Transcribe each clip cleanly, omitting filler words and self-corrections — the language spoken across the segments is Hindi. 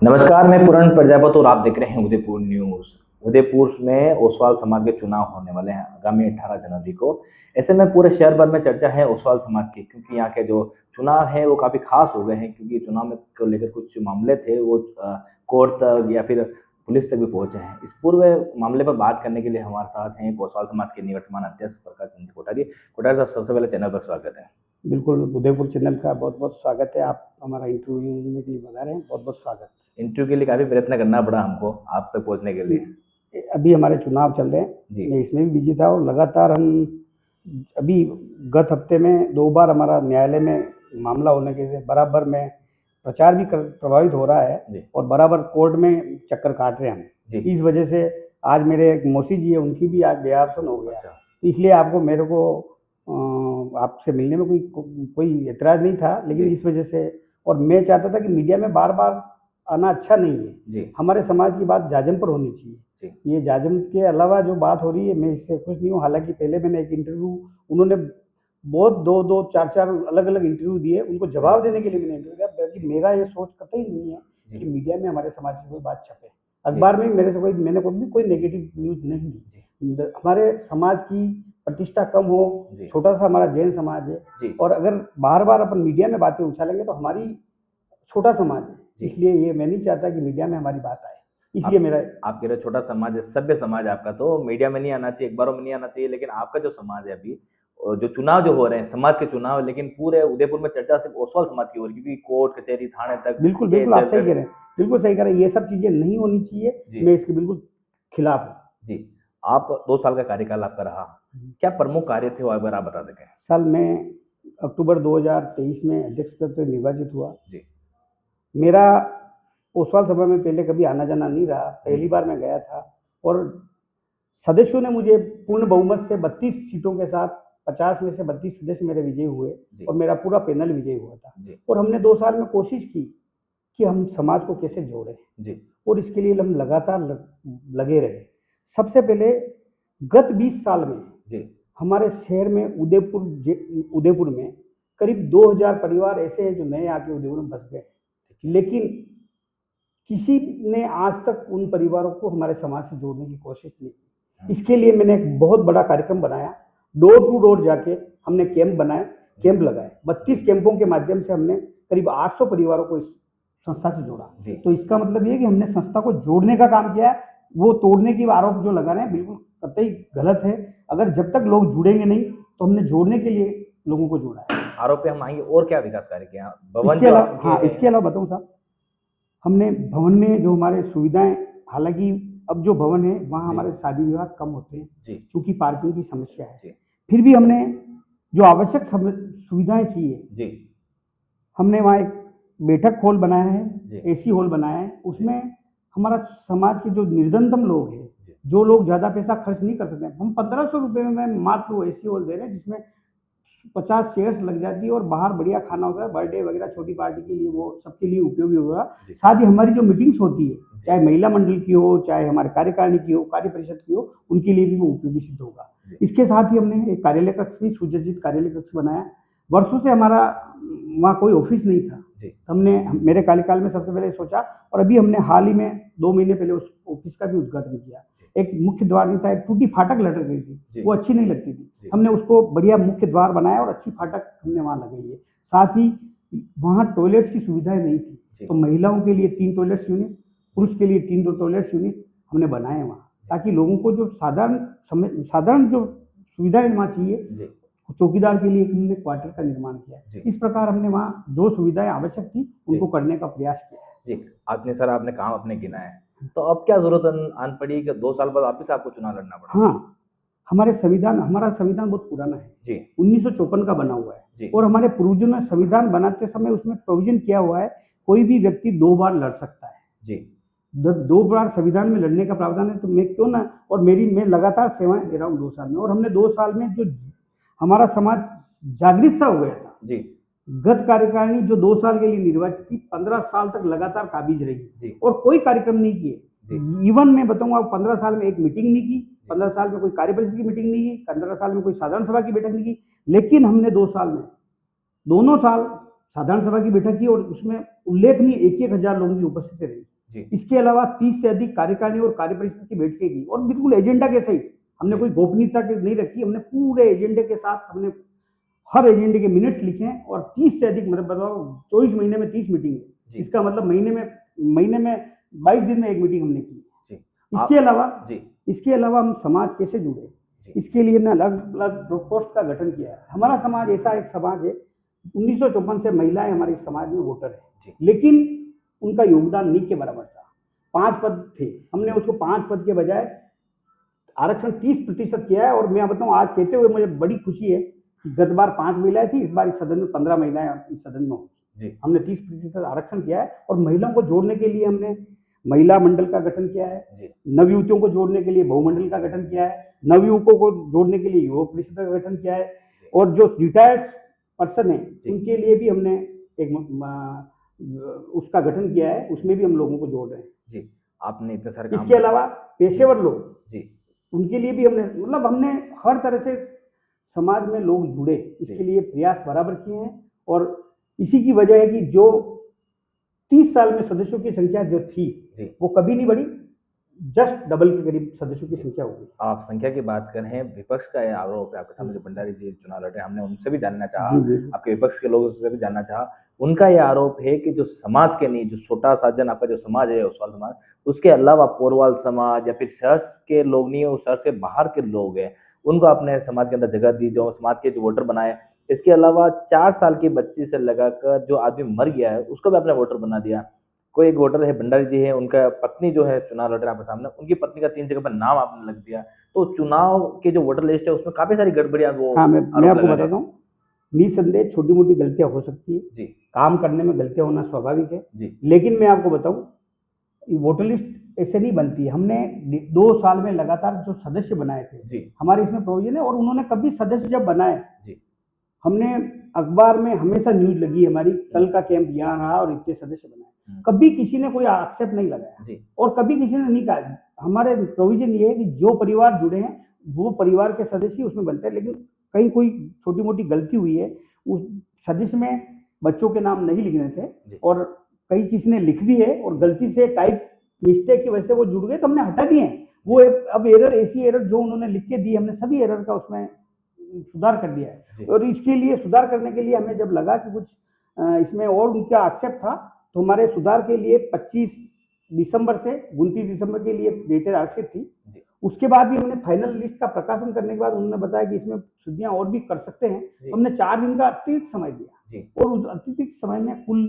नमस्कार, मैं पूरण प्रजापत और आप देख रहे हैं उदयपुर न्यूज़। उदयपुर में ओसवाल समाज के चुनाव होने वाले हैं आगामी 18 जनवरी को। ऐसे में पूरे शहर भर में चर्चा है ओसवाल समाज की, क्योंकि यहाँ के जो चुनाव हैं वो काफ़ी ख़ास हो गए हैं, क्योंकि चुनाव में को लेकर कुछ मामले थे वो कोर्ट तक या फिर पुलिस तक भी पहुँचे हैं। इस पूरे मामले पर बात करने के लिए हमारे साथ हैं ओसवाल समाज के निवर्तमान अध्यक्ष प्रकाश चंद्र कोठारी। कोठारी साहब, सबसे पहले चैनल पर स्वागत है। बिल्कुल, उदयपुर चैनल का बहुत-बहुत स्वागत है। आप हमारा इंटरव्यू लेने के लिए बता रहे हैं, बहुत-बहुत स्वागत। इंटरव्यू के लिए काफ़ी प्रयत्न करना पड़ा हमको आप तक पहुँचने के लिए। अभी हमारे चुनाव चल रहे हैं, जी। मैं इसमें भी बिजी था और लगातार हम अभी गत हफ्ते में 2 बार हमारा न्यायालय में मामला होने के से बराबर में प्रचार भी प्रभावित हो रहा है जी। और बराबर कोर्ट में चक्कर काट रहे हैं हम। जी। इस वजह से आज मेरे एक मौसी जी है, उनकी भी आज देहावसान हो गया। अच्छा। इसलिए आपको मेरे को आपसे मिलने में कोई ऐतराज़ नहीं था, लेकिन जी। इस वजह से और मैं चाहता था कि मीडिया में बार-बार आना अच्छा नहीं है। जी। हमारे समाज की बात जाजम पर होनी चाहिए। जी। ये जाजम के अलावा जो बात हो रही है, मैं इससे खुश नहीं हूँ। हालाँकि पहले मैंने एक इंटरव्यू उन्होंने बहुत 2-2 4-4 अलग-अलग इंटरव्यू दिए, उनको जवाब देने के लिए मैंने इंटरव्यू दिया, बल्कि मेरा ये सोच कतई नहीं है कि मीडिया में हमारे समाज की कोई बात छपे। अखबार में मेरे से मैंने कभी कोई नेगेटिव न्यूज़ नहीं दी। हमारे समाज की प्रतिष्ठा कम हो, छोटा-सा हमारा जैन समाज है और अगर बार-बार अपन मीडिया में बातें उछालेंगे तो हमारी छोटा समाज है, इसलिए ये मैं नहीं चाहता कि मीडिया में हमारी बात आए। इसलिए मेरा आप कह रहे हो छोटा समाज है, सभ्य समाज है आपका, तो मीडिया में नहीं आना चाहिए, अखबारों में नहीं आना चाहिए, लेकिन आपका जो समाज है अभी जो चुनाव जो हो रहे हैं, समाज के चुनाव, लेकिन पूरे उदयपुर में चर्चा सिर्फ ओसवाल समाज की हो रही है, क्योंकि कोर्ट कचहरी थाने तक बिल्कुल, बिल्कुल आप सही कह रहे हैं। बिल्कुल सही कह रहे हैं, ये सब चीज़ें नहीं होनी चाहिए, मैं इसके बिल्कुल खिलाफ हूँ। जी, आप 2 साल का कार्यकाल आपका रहा, क्या प्रमुख कार्य थे वो अगर आप बता सकें? साल में अक्टूबर 2023 में अध्यक्ष पद पर निर्वाचित हुआ। जी। मेरा ओसवाल सभा में पहले कभी आना-जाना नहीं रहा, पहली बार मैं गया था और सदस्यों ने मुझे पूर्ण बहुमत से 32 सीटों के साथ 50 में से 32 सदस्य मेरे विजयी हुए और मेरा पूरा पैनल विजयी हुआ था। और हमने 2 साल में कोशिश की कि हम समाज को कैसे जोड़ें और इसके लिए हम लगातार लगे रहे। सबसे पहले गत 20 साल में हमारे शहर में उदयपुर में करीब 2000 परिवार ऐसे हैं जो नए आके उदयपुर में बस गए, लेकिन किसी ने आज तक उन परिवारों को हमारे समाज से जोड़ने की कोशिश नहीं की। इसके लिए मैंने एक बहुत बड़ा कार्यक्रम बनाया, डोर टू डोर जाके हमने कैंप बनाए, कैंप लगाए। 32 कैंपों के माध्यम से हमने करीब 800 परिवारों को इस संस्था से जोड़ा। तो इसका मतलब ये है कि हमने संस्था को जोड़ने का काम किया है, वो तोड़ने की आरोप जो लगा रहे हैं बिल्कुल कतई गलत है। अगर जब तक लोग जुड़ेंगे नहीं तो हमने जोड़ने के लिए लोगों को जोड़ा है। आरोप पे हम आएंगे, और क्या विकास कार्य किया? इसके अलावा बताऊं साहब, हमने भवन में जो हमारे सुविधाएं, हालांकि अब जो भवन है वहाँ हमारे शादी विवाह कम होते हैं क्योंकि पार्किंग की समस्या है, फिर भी हमने जो आवश्यक सुविधाएं चाहिए, हमने वहाँ एक बैठक हॉल बनाया है, एसी हॉल बनाया है। उसमें हमारा समाज के जो निर्धनतम लोग हैं, जो लोग ज़्यादा पैसा खर्च नहीं कर सकते, हम 1500 रुपये में मात्र वो एसी हॉल दे रहे हैं, जिसमें 50 चेयर्स लग जाती है और बाहर बढ़िया खाना होता है, बर्थडे वगैरह छोटी पार्टी के लिए वो सबके लिए उपयोगी होगा। साथ ही हमारी जो मीटिंग्स होती है, चाहे महिला मंडल की हो, चाहे हमारे कार्यकारिणी की हो, कार्य परिषद की हो, उनके लिए भी वो उपयोगी सिद्ध होगा। इसके साथ ही हमने एक कार्यालय कक्ष भी, सुसज्जित कार्यालय कक्ष बनाया। वर्षों से हमारा वहाँ कोई ऑफिस नहीं था, हमने मेरे कार्यकाल में सबसे पहले सोचा और अभी हमने हाल ही में 2 महीने पहले उस ऑफिस का भी उद्घाटन किया। एक मुख्य द्वार नहीं था, एक टूटी फाटक लटक गई थी, वो अच्छी नहीं लगती थी, हमने उसको बढ़िया मुख्य द्वार बनाया और अच्छी फाटक हमने वहाँ लगाई है। साथ ही वहाँ टॉयलेट्स की सुविधाएं नहीं थी, तो महिलाओं के लिए 3 टॉयलेट्स यूनिट, पुरुष के लिए 3 टॉयलेट्स यूनिट हमने बनाए वहाँ, ताकि लोगों को जो साधारण जो सुविधाएं वहाँ चाहिए, चौकीदार के लिए हमने क्वार्टर का निर्माण किया। इस प्रकार हमने वहाँ जो सुविधाएं आवश्यक थी उनको करने का प्रयास किया। आपने काम अपने गिना है, तो अब क्या जरूरत आन पड़ी कि 2 साल बाद वापिस आपको चुनाव लड़ना पड़ा? हाँ, हमारा संविधान बहुत पुराना है, 1954 का बना हुआ है और हमारे पूर्वजों ने संविधान बनाते समय उसमें प्रोविजन किया हुआ है, कोई भी व्यक्ति 2 बार लड़ सकता है। जब 2 बार संविधान में लड़ने का प्रावधान है तो मैं क्यों ना, और मैं लगातार सेवाएं दे रहा हूँ 2 साल में, और हमने 2 साल में जो हमारा समाज जागृत सा हो गया था। गत कार्यकारिणी जो 2 साल के लिए निर्वाचित थी, 15 साल तक लगातार काबिज रही और कोई कार्यक्रम नहीं किए। इवन मैं बताऊंगा, 15 साल में एक मीटिंग नहीं की, 15 साल में कोई कार्य परिषद की मीटिंग नहीं की, 15 साल में कोई साधारण सभा की बैठक नहीं की, लेकिन हमने 2 साल में दोनों साल साधारण सभा की बैठक की और उसमें उल्लेखनीय 1-1 हजार लोगों की उपस्थिति रही। जी। इसके अलावा 30 से अधिक कार्यकारिणी और कार्य परिषद की बैठकें की और बिल्कुल एजेंडा के सहित, हमने कोई गोपनीयता नहीं रखी, हमने पूरे एजेंडे के साथ हमने हर एजेंडे के मिनट्स लिखे हैं और 30 से अधिक, मतलब बताओ 24 महीने में 30 मीटिंग है, इसका मतलब महीने में 22 दिन में एक मीटिंग हमने की। इसके अलावा हम समाज कैसे जुड़े, इसके लिए ना अलग अलग प्रकोष्ठ का गठन किया है। हमारा समाज ऐसा एक समाज है, 1954 से महिलाएं हमारे समाज में वोटर है, लेकिन उनका योगदान नहीं के बराबर था। 5 पद थे, हमने उसको 5 पद के बजाय आरक्षण 30% किया है। और मैं बताऊं, आज कहते हुए मुझे बड़ी खुशी है कि गत बार 5 महिलाएं थी, इस बार इस सदन में 15 महिलाएं इस सदन में होंगी। हमने 30% आरक्षण किया है और महिलाओं को जोड़ने के लिए हमने महिला मंडल का गठन किया है, नवयुवतियों को जोड़ने के लिए बहुमंडल का गठन किया है, नवयुवकों को जोड़ने के लिए युवक परिषद का गठन किया है, और जो रिटायर्ड पर्सन है उनके लिए भी हमने एक उसका गठन किया है, उसमें भी हम लोगों को जोड़ रहे हैं। जी, आपने इतने सारे इसके अलावा पेशेवर लोग, उनके लिए भी हमने, मतलब हमने हर तरह से समाज में लोग जुड़े, इसके लिए प्रयास बराबर किए हैं। और इसी की वजह है कि जो 30 साल में सदस्यों की संख्या जो थी वो कभी नहीं बढ़ी, जस्ट डबल के करीब सदस्यों की संख्या होगी। आप संख्या की बात कर रहे हैं, विपक्ष का यह आरोप है आपके सामने, जो भंडारी जी चुनाव लड़ रहे हैं, हमने उनसे भी जानना चाहा, आपके विपक्ष के लोगों से भी जानना चाहा। उनका यह आरोप है कि जो समाज के नहीं, जो छोटा साजन आपका जो समाज है ओसवाल समाज, उसके अलावा पोरवाल समाज या फिर शहर के लोग नहीं है, उस शहर से बाहर के लोग हैं, उनको आपने समाज के अंदर जगह दी, जो समाज के जो वोटर बनाए। इसके अलावा 4 साल की बच्ची से लगाकर जो आदमी मर गया है उसको भी आपने वोटर बना दिया। कोई एक वोटर है, भंडारी जी है, उनका पत्नी जो है चुनाव लड़ रहे हैं आपके सामने, उनकी पत्नी का 3 जगह पर नाम आपने लग दिया। तो चुनाव के जो वोटर लिस्ट है उसमें काफी सारी गड़बड़ियां वो हाँ, मैं आपको बताता हूँ, निसंदेह छोटी मोटी गलतियां हो सकती है जी, काम करने में गलतियां होना स्वाभाविक है जी, लेकिन मैं आपको बताऊं, वोटर लिस्ट ऐसे नहीं बनती है। हमने 2 साल में लगातार जो सदस्य बनाए थे जी, हमारे इसमें प्रोविजन है, और उन्होंने कभी सदस्य जब बनाए जी, हमने अखबार में हमेशा न्यूज लगी हमारी, कल का कैंप यहाँ रहा और इतने सदस्य बनाए, कभी किसी ने कोई आक्षेप नहीं लगाया जी, और कभी किसी ने नहीं कहा। हमारे प्रोविजन ये है कि जो परिवार जुड़े हैं वो परिवार के सदस्य उसमें बनते हैं, लेकिन कहीं कोई छोटी मोटी गलती हुई है, उस सदस्य में बच्चों के नाम नहीं लिखने थे और कहीं किसी ने लिख दी है और गलती से टाइप मिस्टेक की वजह से वो जुड़ गए, तो हमने हटा दिए हैं वो। अब एरर, ऐसी एरर जो उन्होंने लिख के दी, हमने सभी एरर का उसमें सुधार कर दिया है। और इसके लिए, सुधार करने के लिए हमें जब लगा कि कुछ इसमें और उनका आक्षेप था, तो हमारे सुधार के लिए 25 दिसंबर से 29 दिसंबर के लिए डेटें आरक्षित थी। उसके बाद भी हमने फाइनल लिस्ट का प्रकाशन करने के बाद उन्होंने बताया कि इसमें शुद्धियां और भी कर सकते हैं, तो हमने 4 दिन का अतिरिक्त समय दिया और उस अतिरिक्त समय में कुल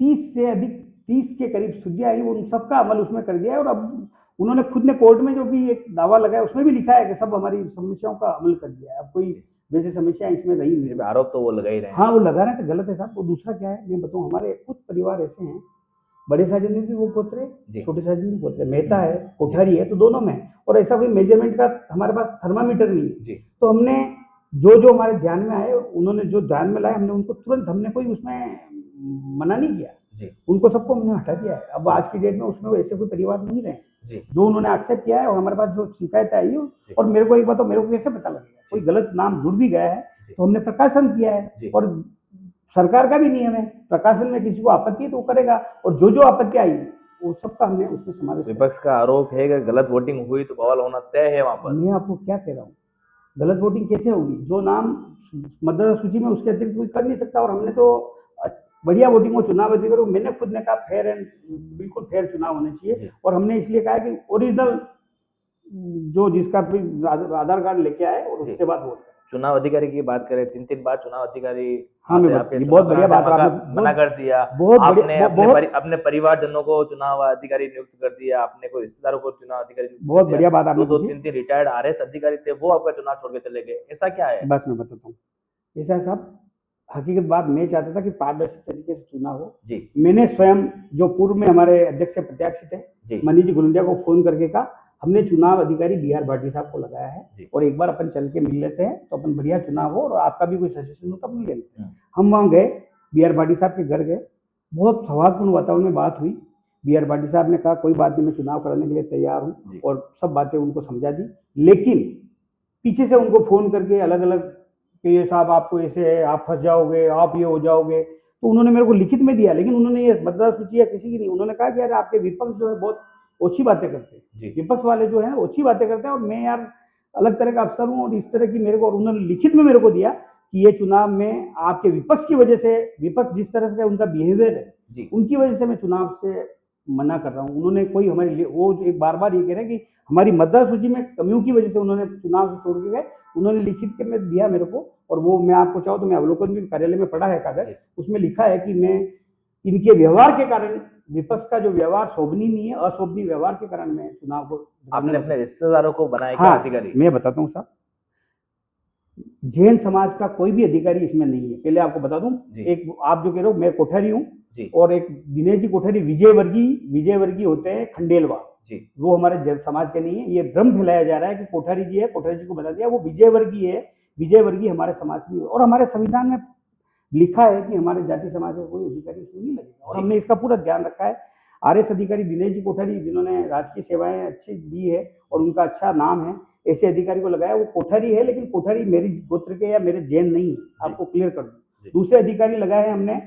30 से अधिक, 30 के करीब शुद्धियां आई, उन सबका अमल उसमें कर दिया है। और अब उन्होंने खुद ने कोर्ट में जो भी एक दावा लगाया उसमें भी लिखा है कि सब हमारी समस्याओं का अमल कर दिया है, अब कोई वैसे समस्या इसमें रही नहीं। आरोप तो वो लगा ही रहे हैं। हाँ, वो लगा रहे हैं तो गलत है साहब। वो दूसरा क्या है, मैं बताऊँ, हमारे कुछ परिवार ऐसे हैं, बड़े साजन भी वो पोतरे, छोटे साजन भी पोतरे, मेहता है, कोठारी है, तो दोनों में, और ऐसा कोई मेजरमेंट का हमारे पास थर्मामीटर नहीं है। तो हमने जो हमारे ध्यान में आए, उन्होंने जो ध्यान में लाए, हमने उनको तुरंत, हमने कोई उसमें मना नहीं किया, उनको सबको हमने हटा दिया है। अब आज की डेट में उसमें ऐसे कोई परिवार नहीं रहे जो उन्होंने एक्सेप्ट किया है। और हमारे पास जो शिकायत आई है, और मेरे को एक बात, मेरे को कैसे पता लगेगा कोई गलत नाम जुड़ भी गया है, तो हमने प्रकाशन किया है, और सरकार का भी नियम है, प्रकाशन में किसी को आपत्ति है तो वो करेगा, और जो आपत्ति आई वो सबका हमने उसमें समावेश। विपक्ष का आरोप है कि गलत वोटिंग हुई तो बवाल होना तय है वहां पर। मैं आपको क्या कह रहा हूँ, गलत वोटिंग कैसे होगी? जो नाम मतदाता सूची में, उसके अतिरिक्त कोई कर नहीं सकता। और हमने तो बढ़िया वोटिंग हो, चुनाव अधिकारी, मैंने खुद ने कहा फेयर एंड बिल्कुल फेयर चुनाव होने चाहिए। और हमने इसलिए कहा कि ओरिजिनल जो जिसका आधार कार्ड लेके आए और उसके बाद वोट। चुनाव अधिकारी की बात करें, 3 बार चुनाव अधिकारी, हाँ, ये बहुत बढ़िया बात है, मना कर दिया। आपने अपने परिवारजनों को चुनाव अधिकारी नियुक्त कर दिया, आपने कोई रिश्तेदारों को चुनाव अधिकारी, बहुत बढ़िया बात आपने। 2-3 रिटायर्ड आरएस अधिकारी थे, वो आपका चुनाव छोड़ के चले गए, ऐसा क्या है? बस मैं बताता हूँ, ऐसा है साहब, हकीकत बात, मैं चाहता था कि पारदर्शी तरीके से चुनाव हो जी। मैंने स्वयं, जो पूर्व में हमारे अध्यक्ष प्रत्याशी थे मनीष जी गुलंडिया को फोन करके कहा, हमने चुनाव अधिकारी BR भाटी साहब को लगाया है, और एक बार अपन चल के मिल लेते हैं, तो अपन बढ़िया चुनाव हो, और आपका भी कोई सजेशन हो तो अपन ले लेते हैं। हम वहाँ गए, BR भाटी साहब के घर गए, बहुत सौहार्दपूर्ण वातावरण में बात हुई। BR भाटी साहब ने कहा कोई बात नहीं, मैं चुनाव कराने के लिए तैयार हूँ, और सब बातें उनको समझा दी। लेकिन पीछे से उनको फोन करके अलग अलग कि ये साहब आपको ऐसे है, आप फंस जाओगे, आप ये हो जाओगे, तो उन्होंने मेरे को लिखित में दिया, लेकिन उन्होंने ये मतदाता सूची या किसी की नहीं, उन्होंने कहा कि यार आपके विपक्ष जो है बहुत ओछी बातें करते हैं, विपक्ष वाले जो है ओछी बातें करते हैं, और मैं यार अलग तरह का अफसर हूँ और इस तरह की मेरे को, और उन्होंने लिखित में मेरे को दिया कि ये चुनाव में आपके विपक्ष की वजह से, विपक्ष जिस तरह से उनका बिहेवियर है उनकी वजह से मैं चुनाव से मना कर रहा हूँ। उन्होंने कोई हमारी, वो एक बार बार ये कह रहे हैं कि हमारी मतदाता सूची में कमियों की वजह से उन्होंने चुनाव से छोड़ के गए। उन्होंने लिखित के में दिया मेरे को, और वो मैं आपको चाहूँ तो मैं अवलोकन भी कार्यालय में पढ़ा है कागज, उसमें लिखा है कि मैं इनके व्यवहार के कारण, विपक्ष का जो व्यवहार शोभनीय नहीं है, अशोभनीय व्यवहार के कारण मैं चुनाव को, आपने अपने रिश्तेदारों को बनाया क्या अधिकारी? मैं बताता हूँ साहब, जैन समाज का कोई भी अधिकारी इसमें नहीं है। पहले आपको बता दूं, एक आप जो कह रहे हो, मैं कोठारी हूँ, और एक दिनेश जी कोठारी विजय वर्गीय होते हैं खंडेलवा, वो हमारे जैन समाज के नहीं है। ये भ्रम फैलाया जा रहा है कि कोठारी जी है, कोठारी जी को बता दिया, वो विजय वर्गीय है, विजय वर्गीय हमारे समाज में, और हमारे संविधान में लिखा है कि हमारे जाति समाज का कोई अधिकारी इसमें नहीं लगेगा, और हमने इसका पूरा ध्यान रखा है। आरएस अधिकारी दिनेश जी कोठारी, जिन्होंने राजकीय सेवाएं अच्छी दी है और उनका अच्छा नाम है, ऐसे अधिकारी को लगाया। वो कोठारी है, लेकिन कोठारी मेरी गोत्र के या मेरे जैन नहीं है, आपको क्लियर कर दूं। दूसरे अधिकारी लगाए हैं हमने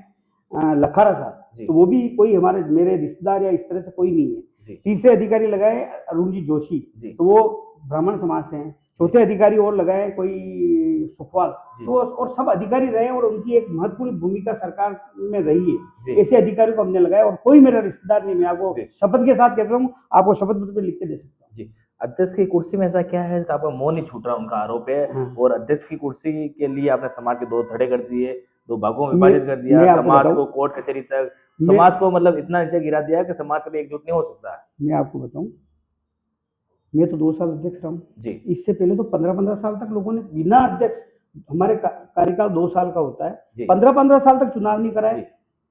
लखारा साहब, तो वो भी कोई हमारे मेरे रिश्तेदार या इस तरह से कोई नहीं है। तीसरे अधिकारी लगाए अरुण जी जोशी, तो वो ब्राह्मण समाज से हैं। चौथे अधिकारी और लगाए कोई सुखवाल, तो और सब अधिकारी रहे और उनकी एक महत्वपूर्ण भूमिका सरकार में रही है। ऐसे अधिकारियों को हमने लगाया, और कोई मेरा रिश्तेदार नहीं। मैं आपको शपथ के साथ कहता हूँ, आपको शपथ पत्र पे लिख के दे सकता हूँ। अध्यक्ष की कुर्सी में ऐसा क्या है कि आपका मोह नहीं छूट रहा, उनका आरोप है। और अध्यक्ष की कुर्सी के लिए आपने समाज के 2 धड़े कर दिए, 2 भागों में विभाजित कर दिया, समाज को कोर्ट कचहरी तक, समाज को मतलब इतना नीचे गिरा दिया कि समाज कभी एकजुट नहीं हो सकता। मैं आपको बताऊं, मैं तो 2 साल अध्यक्ष रहा हूँ, इससे पहले तो 15-15 साल तक लोगों ने बिना अध्यक्ष, हमारे कार्यकाल 2 साल का होता है, 15-15 साल तक चुनाव नहीं कराए।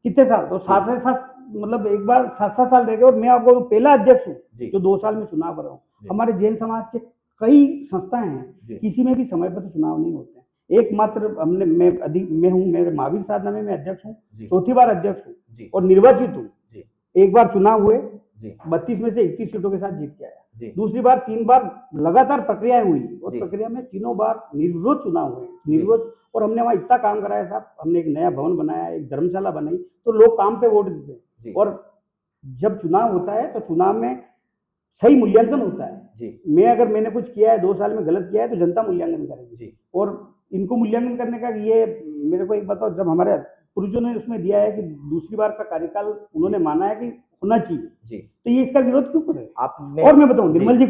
कितने साल, तो 7-7, मतलब एक बार 7-7 साल रह गए, और मैं आपको पहला अध्यक्ष हूँ जो 2 साल में चुनाव कर रहा हूँ। हमारे जैन समाज के कई संस्थाएं हैं, किसी में भी समय पर चुनाव नहीं होते हैं। एकमात्र हमने, मैं हूँ, मेरे महावीर साधना में मैं अध्यक्ष हूँ, 4थी बार अध्यक्ष हूँ और निर्वाचित हूँ। एक बार चुनाव हुए, 32 में से 21 सीटों के साथ जीत के आया। दूसरी बार 3 बार लगातार प्रक्रियाएं हुई, और प्रक्रिया में तीनों बार निर्विरोध चुनाव हुए, निर्विरोध। और हमने वहां इतना काम कराया साहब, हमने एक नया भवन बनाया, एक धर्मशाला बनाई, तो लोग काम पे वोट देते। और जब चुनाव होता है तो चुनाव में सही मूल्यांकन होता है। मैं अगर मैंने कुछ किया है 2 साल में गलत किया है, तो जनता मूल्यांकन करेगी। और इनको मूल्यांकन करने का, ये मेरे को एक बताओ, जब हमारे पूर्वजों ने उसमें दिया है कि दूसरी बार का कार्यकाल उन्होंने माना है कि होना चाहिए, तो ये इसका विरोध क्यों कर रहे हैं आपने? और मैं बताऊं, निर्मल जी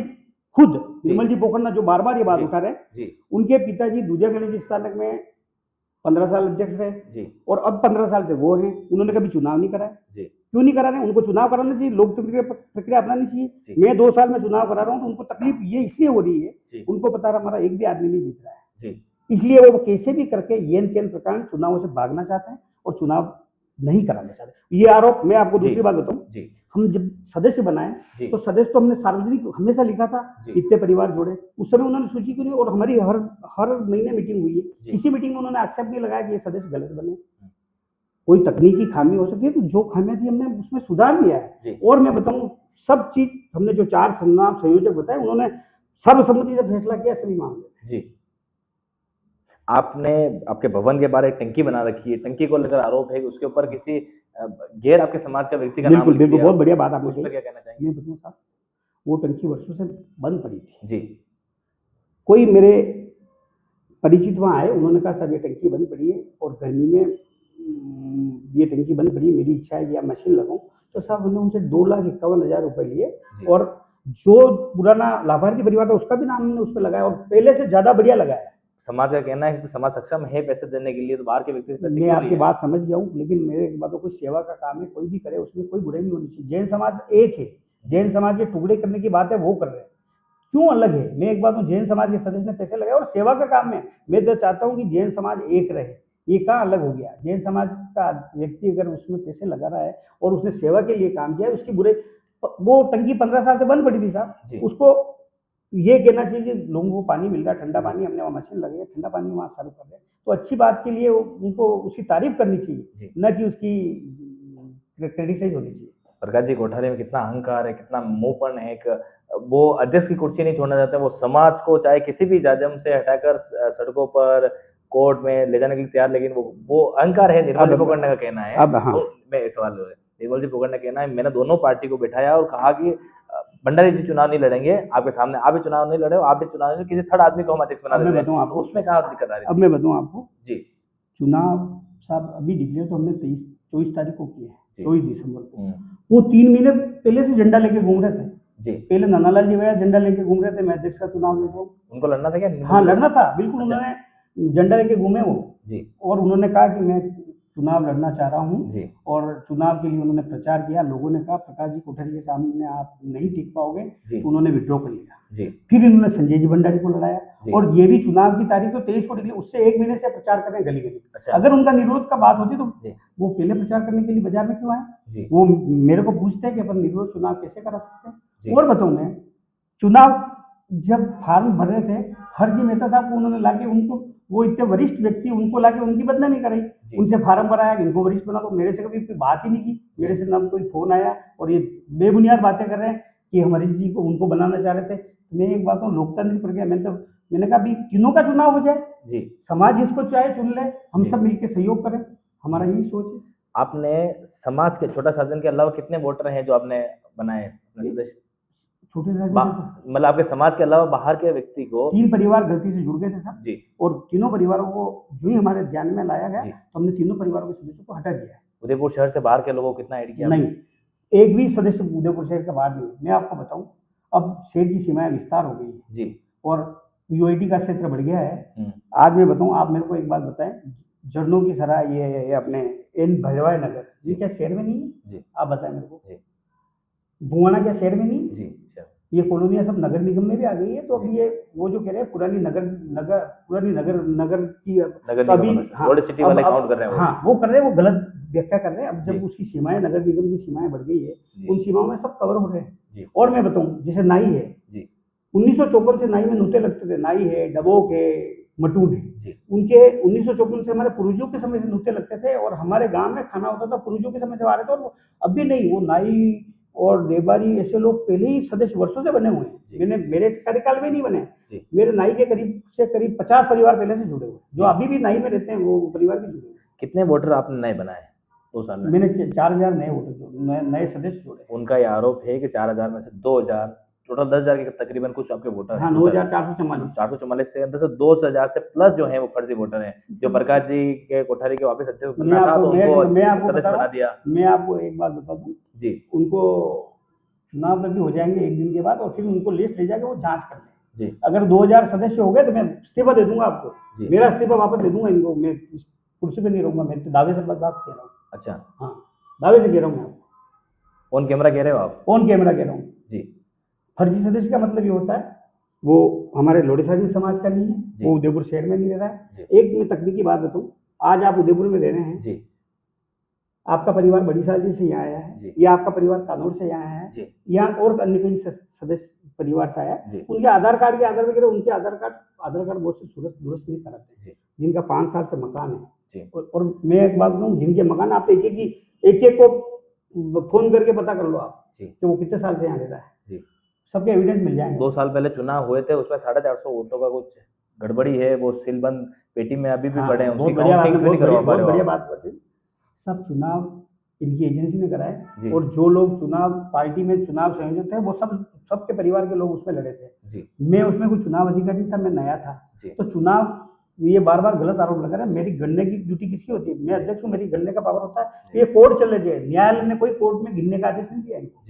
खुद, निर्मल जी पोखरना जो बार बार ये बात उठा रहे हैं, उनके पिताजी दूधिया गणेश जी स्थानक में 15 साल अध्यक्ष रहे, और अब 15 साल से वो हैं। उन्होंने कभी चुनाव नहीं कराया, क्यों नहीं करा रहे? उनको चुनाव कराना चाहिए, लोकतंत्र की प्रक्रिया अपनानी चाहिए। मैं 2 साल में चुनाव करा रहा हूँ, तो उनको तकलीफ ये इसलिए हो रही है, उनको पता है हमारा एक भी आदमी नहीं जीत रहा है, इसलिए वो कैसे भी करके येन केन प्रकार चुनावों से भागना चाहते हैं और चुनाव नहीं कराना चाहते। ये आरोप, मैं आपको दूसरी बात बताऊं, हम जब सदस्य बनाए तो सदस्य तो हमने सार्वजनिक हमेशा लिखा था, इतने परिवार जोड़े। उस समय उन्होंने सूची क्यों नहीं, और हमारी हर महीने मीटिंग हुई है, किसी मीटिंग में उन्होंने एक्सेप्ट नहीं लगाया कि ये सदस्य गलत बने। कोई तकनीकी खामी हो सकती है, तो जो खामियां थी हमने उसमें सुधार दिया है। और मैं बताऊं, सब चीज हमने जो 4 नाम संयोजक बताए, उन्होंने सर्वसम्मति से फैसला किया सभी मामले। आपने आपके भवन के बारे में टंकी बना रखी है, टंकी को लेकर आरोप है कि उसके ऊपर किसी गैर आपके समाज का व्यक्ति का नाम लिख दिया। बिल्कुल, बहुत बढ़िया बात आपने कही। क्या कहना चाहेंगे? मैं बताऊं साहब, वो टंकी वर्षों से बंद पड़ी थी। कोई मेरे परिचित वहां आए, उन्होंने कहा सर ये टंकी बंद पड़ी है और गर्मी में ये टंकी बंद पड़ी है, मेरी इच्छा है कि आप मशीन लगाऊं। तो साहब हमने उनसे 2,51,000 रुपए लिए, और जो पुराना लाभार्थी परिवार था उसका भी नाम हमने उस पर लगाया, और पहले से ज्यादा बढ़िया लगाया। समाज का कहना है कि समाज सक्षम है पैसे देने के लिए, तो बाहर के व्यक्ति से पैसे मैं आपकी बात समझ गया हूँ, लेकिन मेरे एक बात, कोई सेवा का काम है, कोई भी करे, उसमें कोई बुराई नहीं होनी चाहिए। जैन समाज एक है, जैन समाज के टुकड़े करने की बात है वो कर रहे हैं, क्यों अलग है? मैं एक बात हूँ, जैन समाज के सदस्य ने पैसे लगाए और सेवा का काम है। मैं तो चाहता हूँ कि जैन समाज एक रहे, ये कहाँ अलग हो गया? जैन समाज का व्यक्ति अगर उसमें पैसे लगा रहा है और उसने सेवा के लिए काम किया है, उसकी बुराई। वो टंकी 15 साल से बंद पड़ी थी साहब, उसको ये कहना चाहिए कि लोगों को पानी मिल रहा है, ठंडा पानी, हमने वहाँ मशीन लगाई, ठंडा पानी वहाँ सर्व कर रहे हैं, तो अच्छी बात के लिए उनको उसकी तारीफ करनी चाहिए, न कि उसकी क्रिटिसाइज होनी चाहिए। प्रकाश जी कोठारी में कितना अहंकार है, कितना मुंहपन है। वो अध्यक्ष की कुर्सी नहीं छोड़ना चाहते, वो समाज को चाहे किसी भी जाजम से हटाकर सड़कों पर कोर्ट में ले जाने के लिए तैयार, लेकिन वो अहंकार है निर्मल जी पोकरने का कहना है। अब हाँ, मैं सवाल निर्मल जी पोकरने का कहना है, मैंने दोनों पार्टी को बिठाया और कहा कि भंडारी जी चुनाव नहीं लड़ेंगे आपके सामने, आप भी चुनाव नहीं लड़े, आप भी चुनाव नहीं, किसी थर्ड आदमी को हम अध्यक्ष बना देते हैं। आपको उसमें कहाँ दिक्कत आ रही है? अब मैं बताऊं आपको जी, चुनाव साहब अभी डिक्लेयर तो हमने 24 तारीख को किया है, 24 दिसंबर को। हम्म, वो 3 महीने पहले से झंडा लेके घूम रहे थे जी, पहले नन्नालाल जी भैया झंडा लेके घूम रहे थे, मैं अध्यक्ष का चुनाव लड़ रहा हूँ। उनको लड़ना था क्या? हाँ लड़ना था बिल्कुल। अच्छा। उन्होंने झंडा लेके घूमे वो जी, और उन्होंने कहा कि मैं चुनाव लड़ना चाह रहा हूँ जी, और चुनाव के लिए उन्होंने प्रचार किया। लोगों ने कहा प्रकाश जी कोठारी के सामने आप नहीं टिक पाओगे, जी, तो उन्होंने विड्रॉ कर लिया। जी, फिर इन्होंने संजय जी भंडारी को लड़ाया जी। और ये भी चुनाव की तारीख तो 23 को निकली, उससे 1 महीने से प्रचार कर रहे हैं गली गली। अच्छा। अगर उनका निरोध का बात होती तो जी, वो पहले प्रचार करने के लिए बाजार में क्यों आए? जी, वो मेरे को पूछते हैं कि अपन निरोध चुनाव कैसे करा सकते जी। हैं। और बताऊं मैं चुनाव जब फार्म भर रहे थे हरजी मेहता साहब को उन्होंने लाके उनको, वो इतने वरिष्ठ व्यक्ति, उनको लाके उनकी बदनामी कराई, उनसे फार्म भराया कि इनको वरिष्ठ बना दो। मेरे से कभी कोई बात ही नहीं की, मेरे से ना कोई फोन आया और ये बेबुनियाद बातें कर रहे हैं कि हमारी जी को उनको बनाना चाह रहे थे। मैं एक बात हूँ, लोकतांत्रिक प्रक्रिया, मैंने कहा अभी तीनों का चुनाव हो जाए, जी, समाज जिसको चाहे चुन ले, हम जी। सब मिलकर सहयोग करें, हमारा यही सोच है। आपने समाज के छोटा शासन के अलावा कितने वोटर हैं जो आपने बनाए अपने सदस्य? छोटे से मतलब आपके समाज के अलावा बाहर के व्यक्ति को 3 परिवार गलती से जुड़ गए थे साहब जी, और तीनों परिवारों को जो ही हमारे ध्यान में लाया गया जी। तो हमने तीनों परिवारों के सदस्यों को हटा दिया है। उदयपुर शहर से बाहर के लोगों को कितना ऐड किया आपने? नहीं, एक भी सदस्य उदयपुर शहर के बाहर नहीं है। मैं आपको बताऊं, अब शहर की सीमाएं विस्तार हो गई है जी, और यूआईटी का क्षेत्र बढ़ गया है। आज मैं बताऊं, आप मेरे को एक बात बताएं, जरनों की सराय, ये अपने एन भैरवाई नगर, ये क्या शहर में नहीं है? जी, आप बताएं मेरे को। जी, भुआना क्या शहर में नहीं है? जी, अच्छा। ये कॉलोनियां सब नगर निगम में भी आ गई है। तो अब ये वो जो कह रहे हैं पुरानी नगर की, नगर तो अभी निगम हाँ, ओल्ड सिटी वाले काउंट कर रहे हैं वो। हाँ वो कर रहे हैं, वो गलत व्याख्या कर रहे हैं। अब जी। जब उसकी सीमाएं, नगर निगम की सीमाएं बढ़ गई है, जी। उन सीमाओं में सब कवर हो रहे हैं। जी। और मैं बताऊं, जैसे नाई है, जी, 1954 से नाई में नूते लगते थे। नाई है, डबोक है, मटून है, जी, उनके 1954 से हमारे पूर्वजों के समय से नूते लगते थे और हमारे गांव में खाना होता था, पूर्वजों के समय से आ रहे थे। और अभी नहीं, वो नाई और देबारी ऐसे लोग पहले ही सदस्य वर्षों से बने हुए हैं। मेरे कार्यकाल में नहीं बने, मेरे नाई के करीब 50 परिवार पहले से जुड़े हुए, जो अभी भी नाई में रहते हैं, वो परिवार भी जुड़े हुए। कितने वोटर आपने नए बनाए 2 साल में? मैंने 4000 नए वोटर, नए सदस्य जोड़े। उनका ये आरोप है कि 4000 में से 2000, टोटल 10,000 के तकरीबन कुछ आपके वोटर हाँ, हैं। 9444 से अंदर से 2,000 से प्लस जो है वो फर्जी वोटर हैं, जो प्रकाश जी के कोठारी के वापस अध्यक्ष बनना था तो उनको सदस्य बना दिया। मैं आपको एक बात बता दूं जी, उनको चुनाव तक भी हो जाएंगे 1 दिन के बाद, और फिर उनको लिस्ट ले जाके वो जांच कर लें। जी, अगर 2000 सदस्य हो गए तो मैं इस्तीफा दे दूंगा आपको, मेरा इस्तीफा वापस दे दूंगा इनको। मैं कुर्सी पे नहीं रहूंगा, मैं तो दावे से बात कह रहा हूँ। अच्छा, हाँ, दावे से कह रहा हूँ मैं आपको। ऑन कैमरा कह रहे हो आप? ऑन कैमरा कह रहा हूँ जी। फर्जी सदस्य का मतलब ये होता है, वो हमारे लोडेसाजी समाज का नहीं है, वो उदयपुर शहर में नहीं रह रहा है। एक मैं तकनीकी बात बताऊँ, आज आप उदयपुर में रह रहे हैं जी, आपका परिवार बड़ी साली से यहाँ आया है, या आपका परिवार कानौर से यहाँ आया है, या और अन्य कई सदस्य परिवार से आया है, उनके आधार कार्ड के आधार वगैरह, उनके आधार कार्ड बहुत से दुरुस्त नहीं कराते, जिनका 5 साल से मकान है। और मैं एक बात बताऊँ, जिनके मकान, आप एक को फोन करके पता कर लो आप कि वो कितने साल से यहाँ रह रहा है, सबके एविडेंस मिल जाएंगे। 2 साल पहले चुनाव हुए थे, उसमें 450 वोटों का कुछ गड़बड़ी है, वो सीलबंद पेटी में अभी भी पड़े हैं। बहुत बढ़िया बात बताई। सब चुनाव इनकी एजेंसी ने कराए, और जो लोग चुनाव पार्टी में चुनाव संयोजक थे वो सबके परिवार के लोग उसमें लड़े थे। मैं उसमें कोई चुनाव अधिकारी था, मैं नया था। तो चुनाव, ये बार बार गलत आरोप लगा रहे हैं। मेरी गणने की ड्यूटी किसकी होती है? मैं अध्यक्ष हूँ, मेरी गणने का पावर होता है। ये कोर्ट चले जाए, न्यायालय ने कोई कोर्ट में गिनने का आदेश नहीं दिया इनको।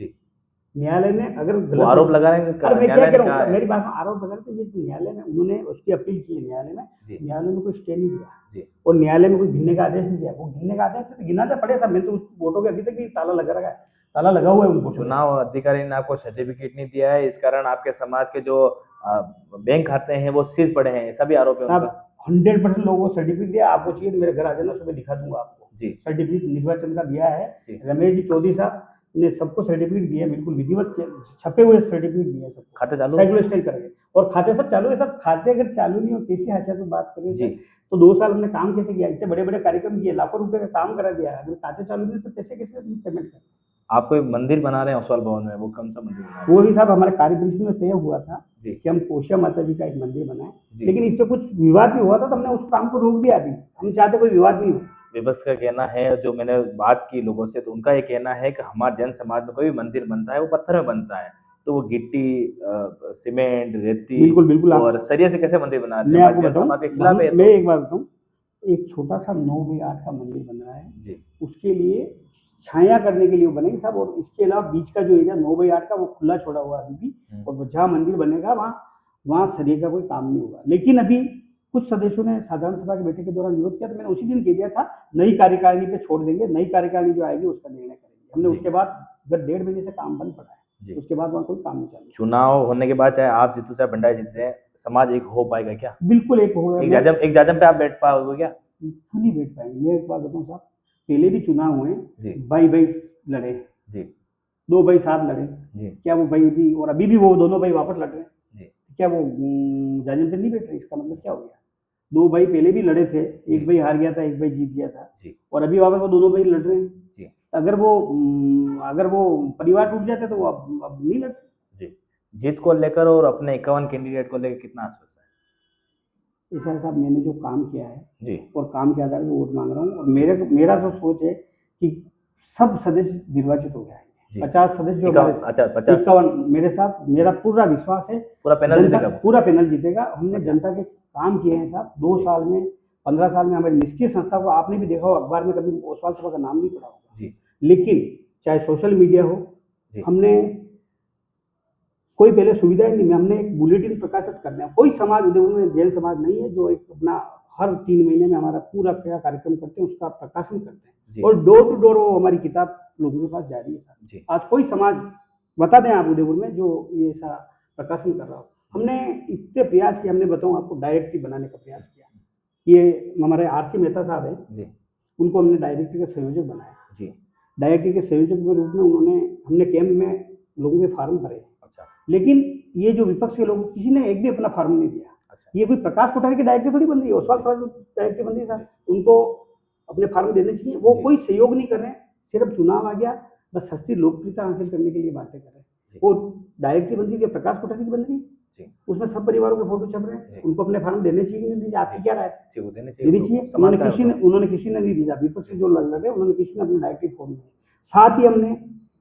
न्यायालय ने अगर गलत आरोप लगा रहे हैं, मैं क्या कह रहा हूँ, मेरी बात में आरोप लगा रहे थे, ये न्यायालय में उन्होंने उसकी अपील की है, न्यायालय में कोई स्टे नहीं दिया, और न्यायालय में कोई गिनने का आदेश नहीं दिया। वो गिनने का आदेश तो गिना पड़े सब। मैं तो उस वोटों के अभी तक भी ताला लगा हुआ है उनको। चुनाव अधिकारी ने आपको सर्टिफिकेट नहीं दिया है, इस कारण आपके समाज के जो बैंक खाते हैं वो सीज पड़े हैं, सभी आरोप है उनका। 100% लोगों को सर्टिफिकेट दिया। आपको चाहिए तो मेरे घर आ जाना, सुबह दिखा दूंगा आपको। सर्टिफिकेट निर्वाचन का दिया है, रमेश जी चौधरी साहब ने सबको सर्टिफिकेट दिया, बिल्कुल विधिवत छपे हुए सर्टिफिकेट दिए सब। खाते चालू साइकिल स्टाइल करेंगे, और खाते सब चालू है। सब खाते अगर चालू नहीं हो, कैसी हाशिया से बात करें तो 2 साल हमने काम कैसे किया? इतने बड़े बड़े कार्यक्रम किए, लाखों रुपए का काम करा दिया, अगर खाते चालू नहीं तो पैसे कैसे पेमेंट करें? आप कोई मंदिर बना रहे हैं ओसवाल भवन में, वो कौन सा मंदिर बना रहे हैं? वो भी साहब हमारे कार्य परिषद में तय हुआ था जी कि हम कोशिया माता जी का एक मंदिर बनाएं, जी। लेकिन इस पे कुछ विवाद भी हुआ था तो हमने उस काम को रोक दिया। अभी हम चाहते कोई विवाद नहीं हो। विपक्ष का कहना है, जो मैंने बात की लोगों से, तो उनका ये कहना है कि हमारे जैन समाज में कोई भी मंदिर बनता है वो पत्थर में बनता है, तो वो गिट्टी, सीमेंट, रेती बिल्कुल बिल्कुल, और सरिये से कैसे मंदिर बना रहे मैं हैं? आपको हमारे जैन बताऊं, समाज के खिलाफ है ये मैं तो। एक बात बताऊं, एक छोटा सा 9x8 का मंदिर बन रहा है जी उसके लिए छाया करने के लिए वो बनेगी साहब, और इसके अलावा बीच का जो एरिया 9x8 का वो खुला छोड़ा हुआ है अभी भी, और जहाँ मंदिर बनेगा वहाँ वहाँ सरिये का कोई काम नहीं होगा। लेकिन अभी कुछ सदस्यों ने साधारण सभा की बैठक के दौरान विरोध किया, तो मैंने उसी दिन कह दिया था नई कार्यकारिणी पे छोड़ देंगे, नई कार्यकारिणी जो आएगी उसका निर्णय करेंगे। हमने उसके बाद अगर 1.5 महीने से काम बंद पड़ा है, उसके बाद वहाँ कोई काम नहीं चालू। चुनाव होने के बाद चाहे आप जीतो चाहे भंडारी जीते, समाज एक हो पाएगा क्या? बिल्कुल एक होगा। एक जाजम पे आप बैठ पाओगे क्या? क्यों नहीं बैठ पाएंगे? मैं एक बात बताऊँ साहब, पहले भी चुनाव हुए, जी भाई भाई लड़े, जी 2 भाई साथ लड़े, जी क्या वो भाई भी, और अभी भी वो दोनों भाई वापस लड़ रहे हैं, जी क्या वो जाजिम पे नहीं बैठ रहे? इसका मतलब क्या हो गया? 2 भाई पहले भी लड़े थे, एक भाई हार गया था, एक भाई जीत गया था, और अभी वापस वो दोनों भाई लड़ रहे हैं। अगर वो परिवार टूट जाते तो वो अब नहीं लड़ते। जी। जीत को लेकर और अपने 51 कैंडिडेट को लेकर कितना आश्वस्त है? ऐसा साहब, मैंने जो काम किया है जी और काम के आधार पर वोट मांग रहा हूँ, और मेरा तो सोच है कि सब सदस्य निर्वाचित हो जाएंगे। 50 सदस्य जो अच्छा 50 51 मेरे साथ, मेरा पूरा विश्वास है पूरा पैनल जीतेगा। पूरा पैनल जीतेगा। हमने जनता के काम किए हैं साहब, 2 साल में 15 साल में हमारी निष्क्रिय संस्था को आपने भी देखा हो, अखबार में कभी ओसवाल सभा का नाम नहीं पढ़ा होगा, लेकिन चाहे सोशल मीडिया हो, हमने कोई पहले सुविधाएं नहीं, हमने एक बुलेटिन प्रकाशित करना है। कोई समाज उदयपुर में जैन समाज नहीं है जो एक अपना हर 3 महीने में हमारा पूरा क्या कार्यक्रम करते हैं उसका प्रकाशन करते हैं, और डोर टू डोर वो हमारी किताब लोगों के पास जा रही है। आज कोई समाज बता दें आप उदयपुर में जो ये ऐसा प्रकाशन कर रहा हो। हमने इतने प्रयास किए, हमने बताऊँ आपको डायरेक्टरी बनाने का प्रयास किया। ये हमारे RC मेहता साहब हैं, उनको हमने डायरेक्टरी का संयोजक बनाया। डायरेक्टरी के संयोजक के रूप में हमने कैंप में लोगों के फार्म भरे, लेकिन ये जो विपक्ष के लोग, किसी ने एक भी अपना फार्म नहीं दिया। ये कोई प्रकाश कोठारी की डायरेक्टरी थोड़ी बन रही है, ओसवाल समाज डायरेक्टरी बन रही है, उनको अपने फार्म देने चाहिए। वो कोई सहयोग नहीं कर रहे हैं, सिर्फ चुनाव आ गया बस सस्ती लोकप्रियता हासिल करने के लिए बातें कर रहे हैं। वो डायरेक्टरी बन रही है, प्रकाश कोठारी की बन रही है, उसमें सब परिवारों के फोटो छप रहे हैं। उनको अपने फार्म देने चाहिए नहीं देने? आपकी क्या राय है? देनी चाहिए। उन्होंने किसी ने नहीं दिया, विपक्ष से जो लड़ रहे उन्होंने किसी ने अपने डायरेक्टरी फॉर्म दिया। साथ ही हमने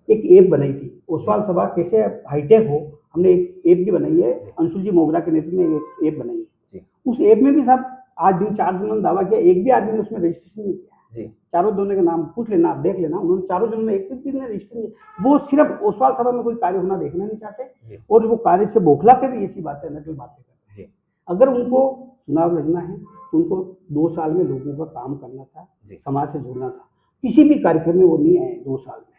एक ऐप बनाई थी, ओसवाल सभा कैसे हाईटेक हो, हमने एक ऐप भी बनाई है, अंशुल जी मोगरा के नेतृत्व में एक ऐप बनाई है। उस ऐप में भी साहब आज जिन 4 जनों ने दावा किया, एक भी आदमी ने उसमें रजिस्ट्रेशन नहीं किया। चारों दोनों के नाम पूछ लेना, आप देख लेना, उन्होंने चारों जनों ने एक भी ने रजिस्टर नहीं। वो सिर्फ ओसवाल सभा में कोई कार्य होना देखना नहीं चाहते, और वो कार्य से बौखला कर ऐसी बातें नकल बातें करते हैं। अगर उनको चुनाव लड़ना है तो उनको 2 साल में लोगों का काम करना था, समाज से जुड़ना था। किसी भी कार्यक्रम में वो नहीं आए 2 साल में।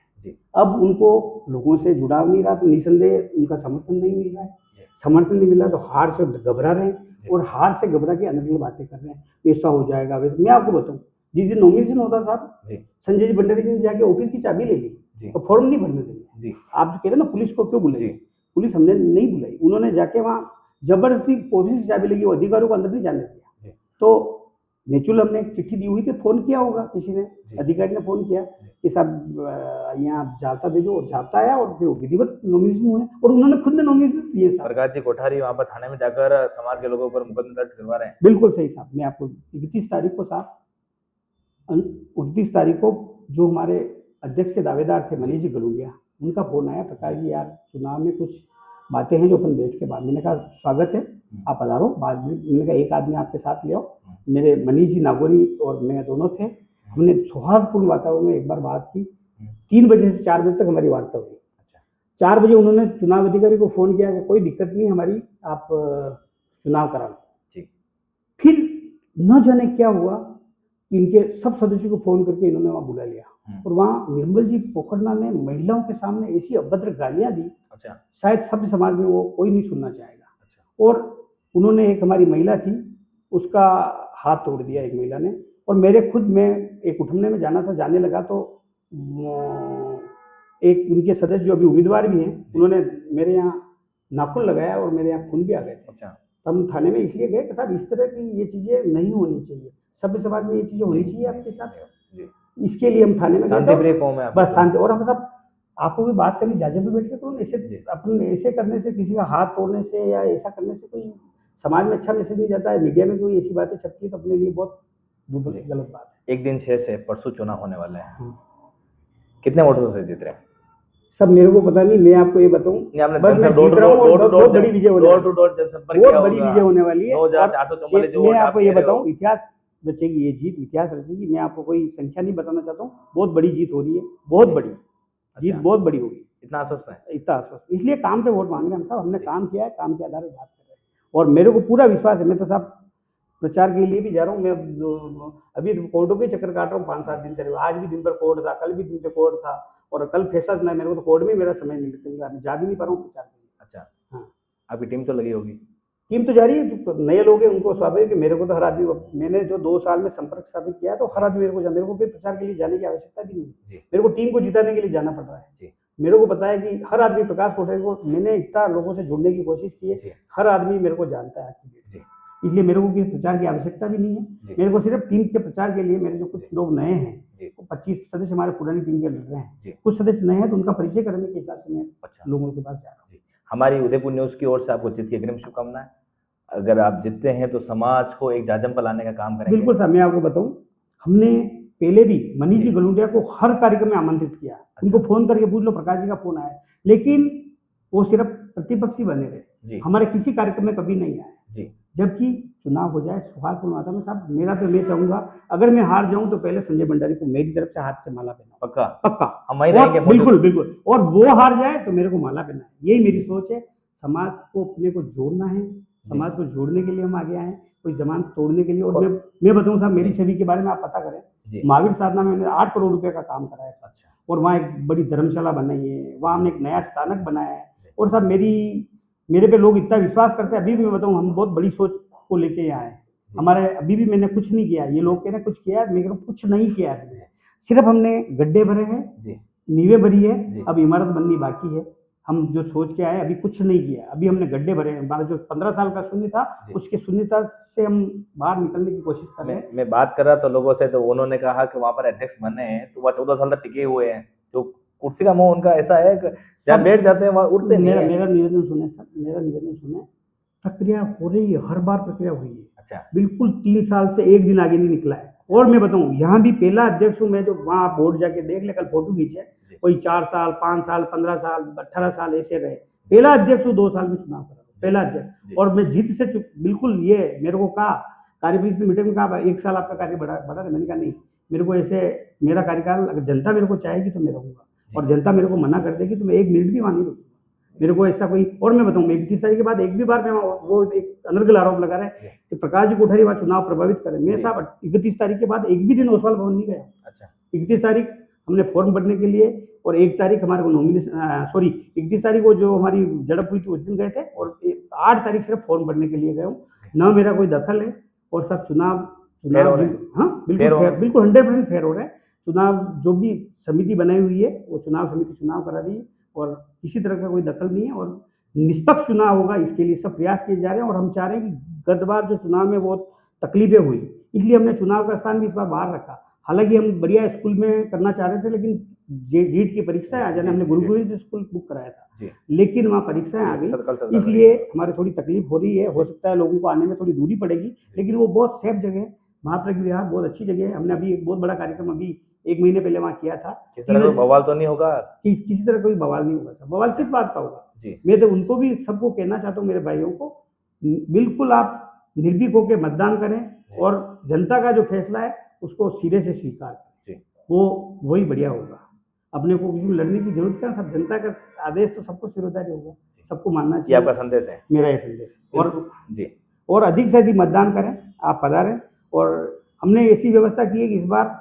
अब उनको लोगों से जुड़ाव नहीं रहा, तो निसंदेह उनका समर्थन नहीं मिल रहा है। समर्थन नहीं मिल रहा तो हार से घबरा रहे हैं, और हार से घबरा के अनर्गल बातें कर रहे हैं, ऐसा हो जाएगा वैसे। मैं आपको बताऊं, जिस दिन नॉमिनेशन होता साहब, संजय जी भंडारी जी ने जाके ऑफिस की चाबी ले ली, तो फॉर्म नहीं भरने देंगे। आप जो कह रहे हैं ना पुलिस को क्यों बुलाई, पुलिस हमने नहीं बुलाई, उन्होंने जाके वहाँ जबरदस्ती ऑफिस की चाबी लगी, अधिकारियों को अंदर नहीं जाने दिया। तो नेचुरल हमने एक चिट्ठी दी हुई थी, फोन किया होगा किसी ने, अधिकारी ने फोन किया कि साहब यहाँ जाब्ता भेजो, और जाब्ता आया, और फिर विधिवत नॉमिनेशन हुए, और उन्होंने खुद ने नॉमिनेशन दिए। प्रकाश जी कोठारी वहाँ पर थाने में जाकर समाज के लोगों पर मुकदमा दर्ज करवा रहे हैं। बिल्कुल सही साहब, मैं आपको 31 तारीख को साहब, 29 तारीख को जो हमारे अध्यक्ष के दावेदार थे मनीष जी गलूलिया, उनका फोन आया, प्रकाश जी यार चुनाव में कुछ बातें हैं जो अपन बैठ के बाद। मैंने कहा स्वागत है, आप पधारो। बाद में मैंने कहा एक आदमी आपके साथ ले आओ। मेरे मनीष जी नागौरी और मैं दोनों थे, हमने सौहार्दपूर्ण वातावरण में एक बार बात की। 3 बजे से 4 बजे तक हमारी वार्ता हुई। 4 बजे उन्होंने चुनाव अधिकारी को फोन किया कि कोई दिक्कत नहीं हमारी, आप चुनाव करा लो। फिर न जाने क्या हुआ, इनके सब सदस्यों को फोन करके इन्होंने वहाँ बुला लिया, और वहाँ निर्मल जी पोखरना ने महिलाओं के सामने ऐसी अभद्र गालियां दी, शायद सभ्य समाज में वो कोई नहीं सुनना चाहेगा। और उन्होंने, एक हमारी महिला थी उसका हाथ तोड़ दिया एक महिला ने, और मेरे खुद में एक उठमने में जाना था, जाने लगा तो एक उनके सदस्य जो अभी उम्मीदवार भी हैं, उन्होंने मेरे यहाँ नाखून लगाया और मेरे यहाँ खून भी आ गए थे। हम थाने में इसलिए गए कि साहब इस तरह की ये चीजें नहीं होनी चाहिए, सभ्य समाज में ये चीजें होनी चाहिए आपके साथ। इसके लिए हम थाने में गए, बस शांति। और हम सब आपको भी बात करनी जायजे पे बैठ के करो। ऐसे अपन ऐसे करने से, किसी का हाथ तोड़ने से या ऐसा करने से कोई समाज में अच्छा मैसेज नहीं जाता है। मीडिया में कोई ऐसी बातें छपती है तो अपने लिए बहुत गलत बात है। एक दिन 6 से परसों चुनाव होने वाले हैं, कितने वोटों से जीत रहे हैं? सब मेरे को पता नहीं, मैं आपको ये बताऊं, बस मैं जीत रहा हूँ और बहुत बड़ी विजय होने वाली है, बहुत बड़ी विजय होने वाली है। मैं आपको ये बताऊं, इतिहास रचेगी ये जीत, इतिहास रचेगी। मैं आपको कोई संख्या नहीं बताना चाहता हूँ, बहुत बड़ी जीत हो रही है, बहुत बड़ी जीत, बहुत बड़ी होगी। इतना आश्वस्त है? इतना आश्वस्त, इसलिए काम पे वोट मांग रहे हैं हम सब। हमने काम किया है, काम के आधार पर बात कर रहे हैं और मेरे को पूरा विश्वास है। मैं तो साहब प्रचार के लिए भी जा रहा हूँ। मैं अभी कोर्टों के चक्कर काट रहा हूँ 5-7 दिन से। आज भी दिन भर कोर्ट था, कल भी दिन पे कोर्ट था और कल फैसला सुना है। मेरे को तो कोर्ट में मेरा समय नहीं निकल रहा, मैं जा भी नहीं पा रहा हूँ प्रचार के लिए। अच्छा, हाँ, आपकी टीम तो लगी होगी? टीम तो जा रही है, तो नए लोग हैं उनको स्वाभाविक है। मेरे को तो हर आदमी, मैंने जो 2 साल में संपर्क स्थापित किया है तो हर आदमी मेरे को फिर प्रचार के लिए जाने की आवश्यकता भी नहीं है। मेरे को टीम को जिताने के लिए जाना पड़ रहा है। मेरे को पता है कि हर आदमी, प्रकाश कोठारी को मैंने इतना लोगों से जुड़ने की कोशिश की है, हर आदमी मेरे को जानता है आज की डेट में, इसलिए मेरे को किसी प्रचार की आवश्यकता भी नहीं है। मेरे को सिर्फ टीम के प्रचार के लिए, मेरे जो कुछ लोग नए हैं, 25 सदस्य हमारे पुरानी टीम के लड़ रहे हैं, कुछ सदस्य नए हैं तो उनका परिचय करने के हिसाब से मैं लोगों के पास जा रहा हूँ। हमारी उदयपुर न्यूज़ की ओर से आपको जीत की अग्रिम शुभकामनाएं। अगर आप जीतते हैं तो समाज को एक जाजम पर लाने का काम करेंगे? बिल्कुल साहब, मैं आपको बताऊं, हमने पहले भी मनीष जी गलूटिया को हर कार्यक्रम में आमंत्रित किया। उनको फोन करके पूछ लो, प्रकाश जी का फोन आया, लेकिन वो सिर्फ प्रतिपक्षी बने रहे, हमारे किसी कार्यक्रम में कभी नहीं आए। जबकि चुनाव हो जाए सौहार्दपूर्ण वातावरण में साहब, मेरा तो मैं चाहूंगा अगर मैं हार जाऊं तो पहले संजय भंडारी को मेरी तरफ से हाथ से माला पहना। पक्का? पक्का, हम वहीं रहेंगे। बिल्कुल बिल्कुल, और वो हार जाए तो मेरे को माला पहना है। यही मेरी सोच है। समाज को अपने को जोड़ना है, समाज को जोड़ने के लिए हम आगे आए, कोई जमानत तोड़ने के लिए। और मैं बताऊं साहब, मेरी छवि के बारे में आप पता करें, महावीर साधना में मैंने 8 करोड़ रुपए का काम करा है। अच्छा। और वहाँ एक बड़ी धर्मशाला बनाई है, वहाँ हमने एक नया स्थानक बनाया है। और साहब मेरे पे लोग इतना विश्वास करते हैं। अभी भी मैं बताऊं, हम बहुत बड़ी सोच को लेके आए हैं। हमारे अभी भी मैंने कुछ नहीं किया। ये लोग कह रहे हैं कुछ किया है, मैं कुछ नहीं किया है। सिर्फ हमने गड्ढे भरे हैं, नींवें भरी है, अब इमारत बननी बाकी है। हम जो सोच के आए अभी कुछ नहीं किया, अभी हमने गड्ढे भरे हैं। हमारा जो 15 साल का शून्य था, उसके शून्यता से हम बाहर निकलने की कोशिश कर रहे हैं। मैं बात कर रहा था लोगों से, तो उन्होंने कहा कि वहाँ पर अध्यक्ष बने हैं तो वह 14 साल तक टिके हुए हैं, तो कुर्सी का मोह उनका ऐसा है कि जहाँ बैठ जाते हैं वहाँ उठते नहीं है। मेरा निवेदन सुने सर, मेरा निवेदन सुने, प्रक्रिया हो रही है, हर बार प्रक्रिया हुई है। अच्छा। बिल्कुल 3 साल से एक दिन आगे नहीं निकला है। और मैं बताऊं, यहाँ भी पहला अध्यक्ष हूँ मैं, जो वहाँ आप बोर्ड जाके देख ले, कल फोटो खींचे, कोई 4 साल 5 साल 15 साल 18 साल ऐसे रहे। पहला अध्यक्ष हूँ, 2 साल में चुनाव करा, पहला अध्यक्ष। और मैं जीत से बिल्कुल, ये मेरे को कहा कार्यपरिषद मीटिंग में, कहा 1 साल आपका कार्य बढ़ा। मैंने कहा नहीं, मेरे को ऐसे, मेरा कार्यकाल अगर जनता मेरे को चाहेगी तो मैं रहूँगा, और जनता मेरे को मना कर देगी तो मैं 1 मिनट भी वहाँ नहीं रुकूंगा। मेरे को ऐसा कोई, और मैं बताऊँ, 31 तारीख के बाद एक भी बार मैं वो एक अनर्गल आरोप लगा रहे हैं कि प्रकाश जी कोठारी वहाँ चुनाव प्रभावित करें। मैं साहब 31 तारीख के बाद एक भी दिन ओसवाल भवन नहीं गया। अच्छा। 31 तारीख हमने फॉर्म भरने के लिए, और 1 तारीख हमारे को नॉमिनेशन, सॉरी 31 तारीख को जो हमारी झड़प हुई थी उस दिन गए थे, और 8 तारीख सिर्फ फॉर्म भरने के लिए गए हूँ। न मेरा कोई दखल है, और सब चुनाव हाँ बिल्कुल 100% फेयर हो रहा है। चुनाव जो भी समिति बनाई हुई है, वो चुनाव समिति चुनाव करा रही है, और किसी तरह का कोई दखल नहीं है, और निष्पक्ष चुनाव होगा, इसके लिए सब प्रयास किए जा रहे हैं। और हम चाह रहे हैं कि गत बार जो चुनाव में बहुत तकलीफें हुई, इसलिए हमने चुनाव का स्थान भी इस बार बाहर रखा। हालांकि हम बढ़िया स्कूल में करना चाह रहे थे, लेकिन नीट की परीक्षाएं आ जाने, हमने गुरुकुल से स्कूल बुक कराया था, लेकिन वहाँ परीक्षाएं आ गई, इसलिए हमारी थोड़ी तकलीफ हो रही है। हो सकता है लोगों को आने में थोड़ी दूरी पड़ेगी, लेकिन वो बहुत सेफ जगह है। महाप्रज्ञ विहार बहुत अच्छी जगह है। हमने अभी एक बहुत बड़ा कार्यक्रम अभी 1 महीने पहले वहाँ किया था। किस तरह का बवाल तो नहीं होगा? किसी तरह कोई बवाल नहीं होगा। बवाल किस बात का होगा? मैं तो उनको भी सबको कहना चाहता हूँ, मेरे भाइयों को, बिल्कुल आप निर्भीक होकर मतदान करें, और जनता का जो फैसला है उसको सिरे से स्वीकार करें, वही बढ़िया होगा। अपने को किसी में लड़ने की जरूरत क्या, सब जनता का आदेश तो सबको सिरोधार्य होगा, सबको मानना चाहिए। ये आपका संदेश है? मेरा ये संदेश है। और अधिक से अधिक मतदान करें, आप पधारें। और हमने ऐसी व्यवस्था की है कि इस बार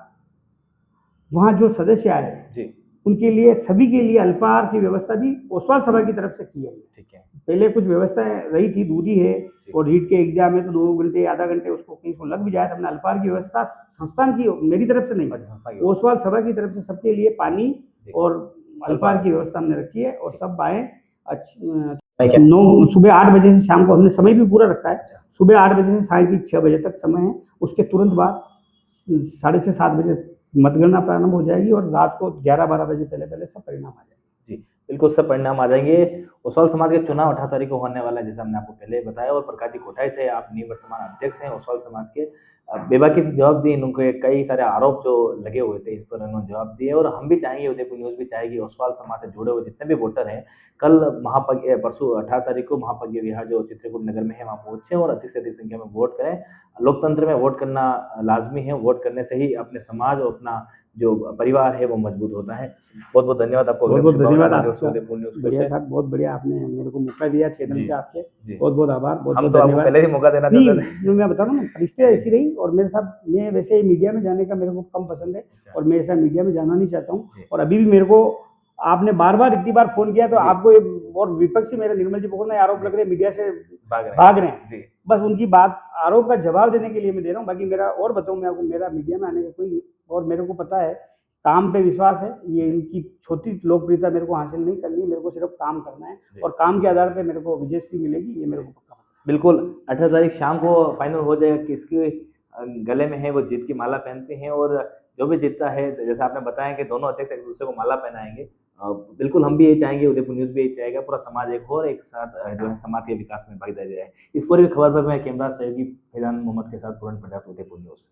वहाँ जो सदस्य आए उनके लिए, सभी के लिए अल्पाहार की व्यवस्था भी ओसवाल सभा की तरफ से की है। ठीक है, पहले कुछ व्यवस्थाएं रही थी, दूरी है, और रीट के एग्जाम है तो 2 घंटे आधा घंटे उसको कहीं को लग भी जाए, तो हमने अल्पाहार की व्यवस्था संस्थान की, मेरी तरफ से नहीं, ओसवाल सभा की तरफ से सबके लिए पानी और अल्पाहार की व्यवस्था हमने रखी है। और सब आए। सुबह 8 बजे से शाम को, हमने समय भी पूरा रखा है, सुबह 8 बजे से साढ़े 6 बजे तक समय है। उसके तुरंत बाद 6:30 7 बजे मतगणना प्रारंभ हो जाएगी, और रात को 11-12 बजे पहले सब परिणाम आ जाएंगे। जी, बिल्कुल सब परिणाम आ जाएँगे। ओसवाल समाज के चुनाव 18 तारीख को होने वाला है, जैसा हमने आपको पहले ही बताया और प्रकाश जी कोठारी थे, आप निवर्तमान अध्यक्ष हैं ओसवाल समाज के। बेबाकी से जवाब दिए, इनके कई सारे आरोप जो लगे हुए थे, इस पर उन्होंने जवाब दिए और हम भी चाहेंगे, उदयपुर न्यूज़ भी चाहेगी, ओसवाल समाज से जुड़े हुए जितने भी वोटर हैं, कल परसों 18 तारीख को महापज्य विहार जो चित्रकूट नगर में है, वहाँ पहुँचे और अधिक से अधिक संख्या में वोट करें। लोकतंत्र में वोट करना लाज़मी है, वोट करने से ही अपने समाज और अपना जो परिवार है, वो मजबूत होता है। बहुत-बहुत धन्यवाद आपको बहुत बहुत धन्यवाद रेडियो से आपका। उदयपुर न्यूज़ की ओर बढ़िया से। साहब, बहुत बढ़िया आपने मेरे को मौका दिया चैनल जी, पे आपके। जी। बहुत बहुत आभार, बहुत हम बहुत तो आपको धन्यवाद। पहले ही मौका देना नहीं, चाहते थे। जो मैं बता रहा हूँ ना, परिस्थितियाँ जी। ऐसी रही और मेरे साथ, मैं वैसे मीडिया में जाने का मेरे को कम पसंद है अच्छा। और मैं ऐसा मीडिया में जाना नहीं चाहता हूँ। जी। और अभी भी मेरे को आपने बार-बार इतनी बार फ़ोन किया तो जी। आपको और विपक्ष से मेरे निर्मल जी को ना आरोप लग रहे हैं, मीडिया से भाग रहे हैं। जी। बस उनकी बात आरोप का जवाब देने के लिए मैं दे रहा हूँ। बाकी मेरा और बताऊँ मैं आपको, मेरा मीडिया में आने का कोई, और मेरे को पता है, काम पे विश्वास है। ये इनकी छोटी लोकप्रियता मेरे को हासिल नहीं करनी है, मेरे को सिर्फ काम करना है और काम के आधार पे मेरे को विजयश्री मिलेगी, ये मेरे को पक्का पता है। बिल्कुल, 18 तारीख शाम को फाइनल हो जाएगा, किसके गले में है वो जीत की माला पहनते हैं और जो भी जीतता है, जैसा आपने बताया कि दोनों अध्यक्ष एक-दूसरे को माला पहनाएँगे। बिल्कुल हम भी यही चाहेंगे, उदयपुर न्यूज़ भी यही चाहेगा, पूरा समाज एक हो और एक साथ जो है समाज के विकास में भागीदारी रहे। इस पूरी खबर पर मैं कैमरा सहयोगी फैज़ान मोहम्मद के साथ पूरन प्रताप, उदयपुर न्यूज़।